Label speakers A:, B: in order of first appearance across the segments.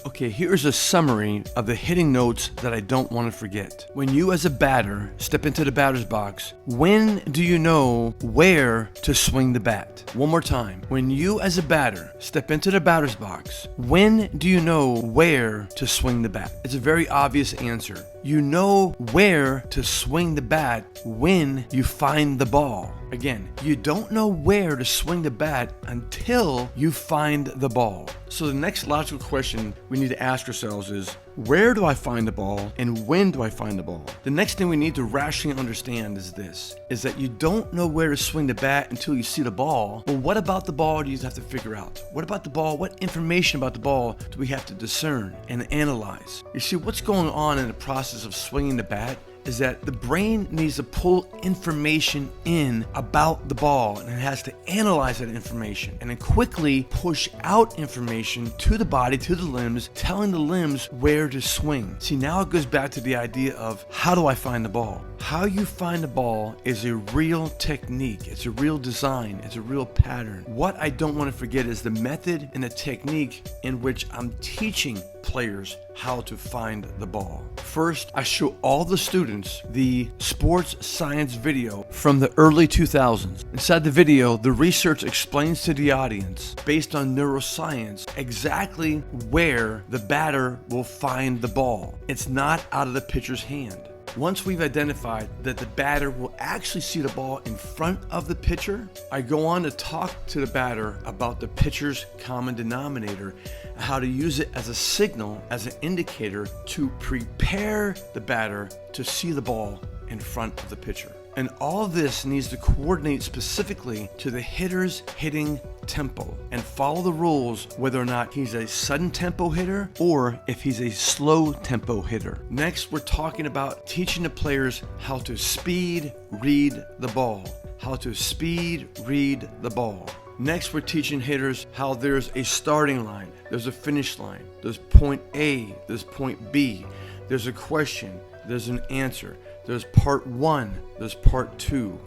A: Okay, here's a summary of the hitting notes that I don't want to forget. When you as a batter step into the batter's box, when do you know where to swing the bat? One more time. When you as a batter step into the batter's box, when do you know where to swing the bat? It's a very obvious answer. You know where to swing the bat when you find the ball. Again, you don't know where to swing the bat until you find the ball. So the next logical question we need to ask ourselves is, where do I find the ball and when do I find the ball? The next thing we need to rationally understand is this, is that you don't know where to swing the bat until you see the ball. Well, what about the ball do you have to figure out? What about the ball? What information about the ball do we have to discern and analyze? You see, what's going on in the process of swinging the bat is that the brain needs to pull information in about the ball, and it has to analyze that information and then quickly push out information to the body, to the limbs, telling the limbs where to swing. See, now it goes back to the idea of, how do I find the ball? How you find the ball is a real technique. It's a real design. It's a real pattern. What I don't want to forget is the method and the technique in which I'm teaching players how to find the ball. First, I show all the students the sports science video from the early 2000s. Inside the video, the research explains to the audience, based on neuroscience, exactly where the batter will find the ball. It's not out of the pitcher's hand. Once we've identified that the batter will actually see the ball in front of the pitcher, I go on to talk to the batter about the pitcher's common denominator and how to use it as a signal, as an indicator to prepare the batter to see the ball in front of the pitcher. And all of this needs to coordinate specifically to the hitter's hitting tempo and follow the rules, whether or not he's a sudden tempo hitter or if he's a slow tempo hitter. Next, we're talking about teaching the players how to speed read the ball. How to speed read the ball. Next, we're teaching hitters how there's a starting line, there's a finish line, there's point A, there's point B, there's a question, there's an answer, there's part 1, there's part 2.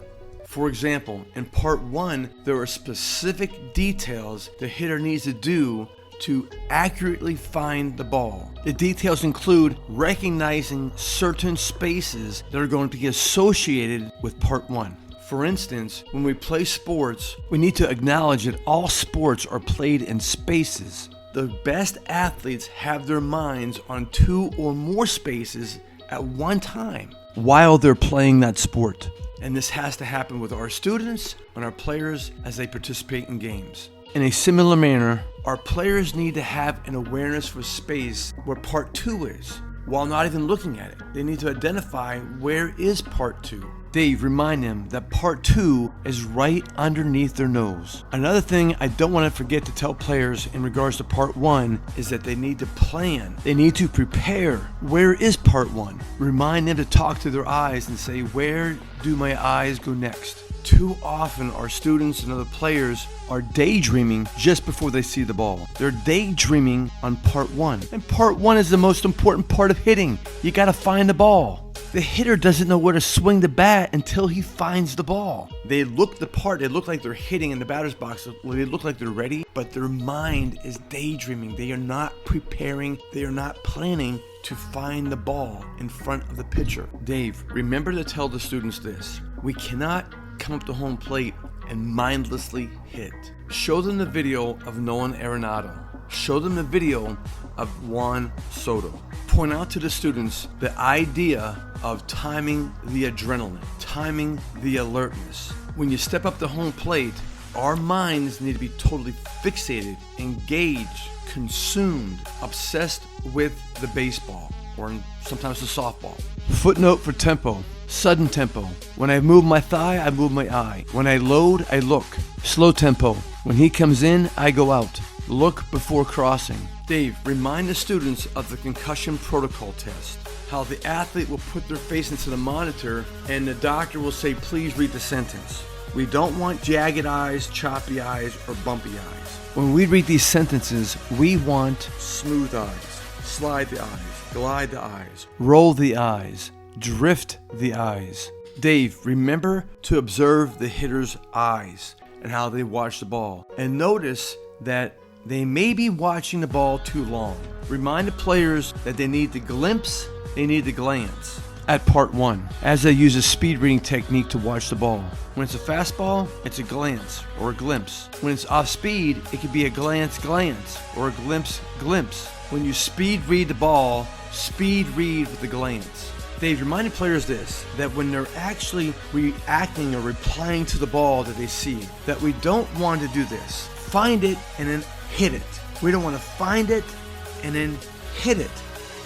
A: For example, in part 1, there are specific details the hitter needs to do to accurately find the ball. The details include recognizing certain spaces that are going to be associated with part 1. For instance, when we play sports, we need to acknowledge that all sports are played in spaces. The best athletes have their minds on 2 or more spaces at one time while they're playing that sport. And this has to happen with our students and our players as they participate in games. In a similar manner, our players need to have an awareness for space where part 2 is, while not even looking at it. They need to identify where is part 2. Dave, remind them that part 2 is right underneath their nose. Another thing I don't want to forget to tell players in regards to part 1 is that they need to plan. They need to prepare. Where is part 1? Remind them to talk to their eyes and say, where do my eyes go next? Too often our students and other players are daydreaming just before they see the ball. They're daydreaming on part 1. And part 1 is the most important part of hitting. You got to find the ball. The hitter doesn't know where to swing the bat until he finds the ball. They look the part, they look like they're hitting in the batter's box, they look like they're ready, but their mind is daydreaming. They are not preparing, they are not planning to find the ball in front of the pitcher. Dave, remember to tell the students this. We cannot come up to home plate and mindlessly hit. Show them the video of Nolan Arenado. Show them the video of Juan Soto. Point out to the students the idea of timing the adrenaline, timing the alertness. When you step up to home plate, our minds need to be totally fixated, engaged, consumed, obsessed with the baseball, or sometimes the softball. Footnote for tempo. Sudden tempo. When I move my thigh, I move my eye. When I load, I look. Slow tempo. When he comes in, I go out. Look before crossing. Dave, remind the students of the concussion protocol test. How the athlete will put their face into the monitor and the doctor will say, please read the sentence. We don't want jagged eyes, choppy eyes, or bumpy eyes. When we read these sentences, we want smooth eyes, slide the eyes, glide the eyes, roll the eyes, drift the eyes. Dave, remember to observe the hitter's eyes and how they watch the ball. And notice that they may be watching the ball too long. Remind the players that they need the glimpse, they need the glance. At part 1, as they use a speed reading technique to watch the ball. When it's a fastball, it's a glance or a glimpse. When it's off speed, it could be a glance or a glimpse. When you speed read the ball, speed read with the glance. They've reminded players this, that when they're actually reacting or replying to the ball that they see, that we don't want to do this. Find it and then hit it. We don't want to find it and then hit it.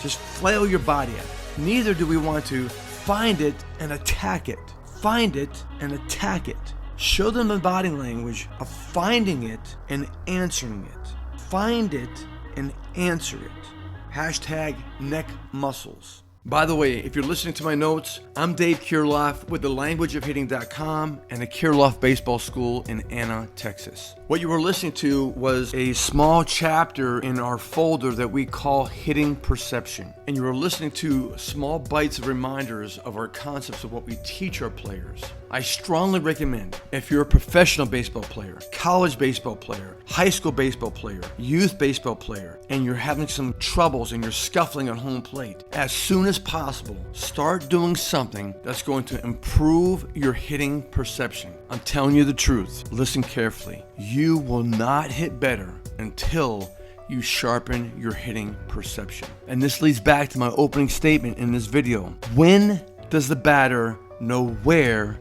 A: Just flail your body at it. Neither do we want to find it and attack it. Find it and attack it. Show them the body language of finding it and answering it. Find it and answer it. Hashtag neck muscles. By the way, if you're listening to my notes, I'm Dave Kirilloff with thelanguageofhitting.com and the Kirilloff Baseball School in Anna, Texas. What you were listening to was a small chapter in our folder that we call Hitting Perception. And you were listening to small bites of reminders of our concepts of what we teach our players. I strongly recommend, if you're a professional baseball player, college baseball player, high school baseball player, youth baseball player, and you're having some troubles and you're scuffling at home plate, as soon as possible, start doing something that's going to improve your hitting perception. I'm telling you the truth. Listen carefully. You will not hit better until you sharpen your hitting perception. And this leads back to my opening statement in this video. When does the batter know where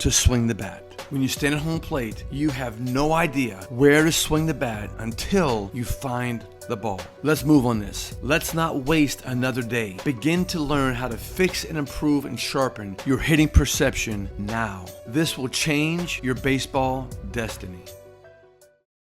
A: to swing the bat? When you stand at home plate, you have no idea where to swing the bat until you find the ball. Let's move on this. Let's not waste another day. Begin to learn how to fix and improve and sharpen your hitting perception now. This will change your baseball destiny.